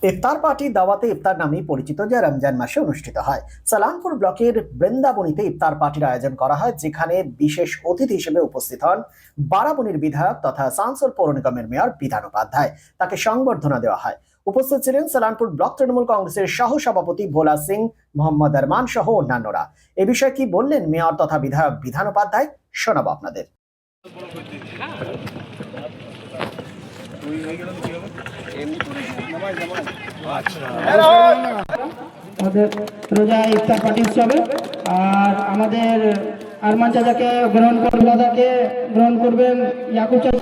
ইফতার party দাওয়াতে ইফতার নামেই পরিচিত, যা রমজান মাসে অনুষ্ঠিত হয়। সালামপুর ব্লকের বৃন্দাবনীতে ইফতার পার্টির আয়োজন করা হয়, যেখানে বিশেষ অতিথি হিসেবে উপস্থিত হন বারাবণীর বিধায়ক তথা আসানসোল পৌর নিগমের মেয়র বিধান উপাধ্যায়। তাকে সংবর্ধনা দেওয়া হয়। উপস্থিত ছিলেন সালামপুর ব্লক তৃণমূল কংগ্রেসের সহ সভাপতি ভোলা সিং, মোহাম্মদ আরমান সহ অন্যান্যরা। এ বিষয়ে কি বললেন মেয়র তথা বিধায়ক বিধান উপাধ্যায়, শোনাবো আপনাদের। আমাদের রোজা ইফতার পার্টি উৎসবে আর আমাদের আরমান চাচাকে গ্রহণ করবেন, দাদাকে গ্রহণ করবেন ইয়াকুব চাচা,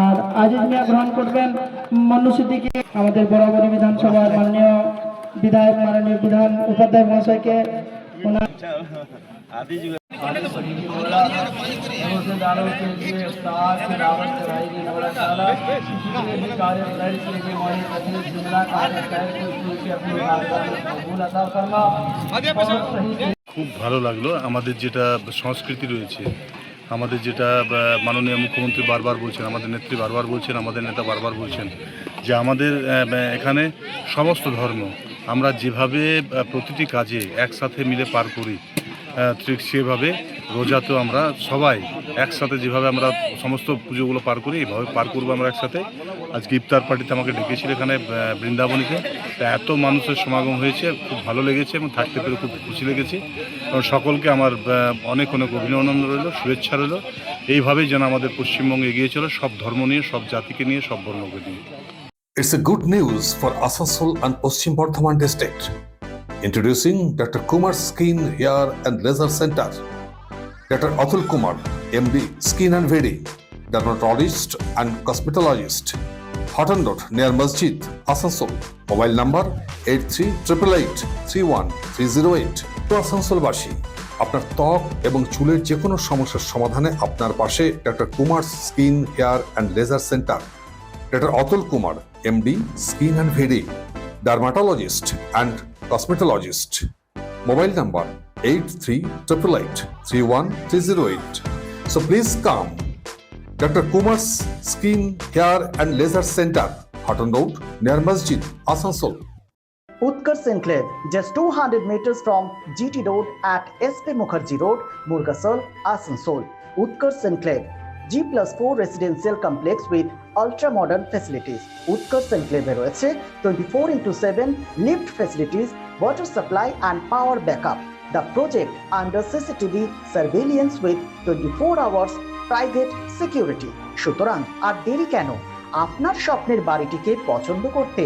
আর আজিজ মিয়া গ্রহণ করবেন মন্নু সিদ্দিকী। আমাদের বরাবরী বিধানসভার মাননীয় বিধায়ক মাননীয় বিধান উপাধ্যায় মহাশয়কে ওনার रोजेदारों के लिए इफ्तार की दावत कराएगी मौला ताला। जितने भी कार्य खैर के लिए मौला कदीर जुमला कार्य खैर के अपनी बारगाह में कबूल अता फरमा। খুব ভালো লাগলো। আমাদের যেটা সংস্কৃতি রয়েছে, আমাদের যেটা মাননীয় মুখ্যমন্ত্রী বারবার বলছেন, আমাদের নেত্রী বারবার বলছেন, আমাদের নেতা বারবার বলছেন যে আমাদের এখানে সমস্ত ধর্ম আমরা যেভাবে প্রতিটি কাজে একসাথে মিলে পার করি, ঠিক সেভাবে রোজাতেও আমরা সবাই একসাথে যেভাবে আমরা সমস্ত পুজোগুলো পার করি, এইভাবে পার করবো আমরা একসাথে। আজকে ইফতার পার্টিতে আমাকে ডেকেছিল এখানে বৃন্দাবনীতে। তা এত মানুষের সমাগম হয়েছে, খুব ভালো লেগেছে এবং থাকতে পেরে খুব খুশি লেগেছে। এবং সকলকে আমার অনেক অনেক অভিনন্দন রইল, শুভেচ্ছা রইল। এইভাবেই যেন আমাদের পশ্চিমবঙ্গে এগিয়ে চলে, সব ধর্ম নিয়ে, সব জাতিকে নিয়ে, সব বর্ণকে নিয়ে। It's a good news for Asansol and Paschim Bardhaman district. Introducing Dr. Kumar Skin Hair and Laser Center. Dr. Atul Kumar, MD, Skin and Very, dermatologist and cosmetologist. Hotton Road near Masjid, Asansol. Mobile number 8388831308. To আসানসোলবাসী, আপনার ত্বক এবং চুলের যে কোনো সমস্যার সমাধানে আপনার পাশে doctor Kumar skin hair and laser centre. Doctor Atul Kumar, MD, skin and very, dermatologist and cosmetologist. Mobile number 8388831308. So please come. Dr. Kumar's Skin, Hair and Laser Center, Hotton Road near Masjid, Asansol. Utkarsh Enclave, just 200 meters from GT Road at SP Mukherjee Road, Murgasol, Asansol. Utkarsh Enclave, G+4 residential complex with ultra-modern facilities. Utkarsh Enclave রয়েছে 24/7 lift facilities, water supply and power backup. The project under CCTV surveillance with 24 hours private security. সুতরাং আর দেরি কেন? আপনার স্বপ্নের বাড়িটিকে পছন্দ করতে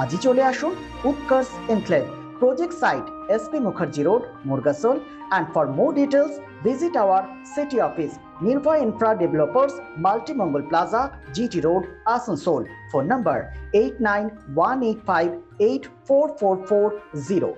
আজই চলে আসুন উৎকর্ষ enclave, project site SP Mukherjee Road, Murgasol, and for more details visit our city office, Nirvay Infra Developers, Multi-Mongol Plaza, GT Road, Asansol. Phone number 8918584440.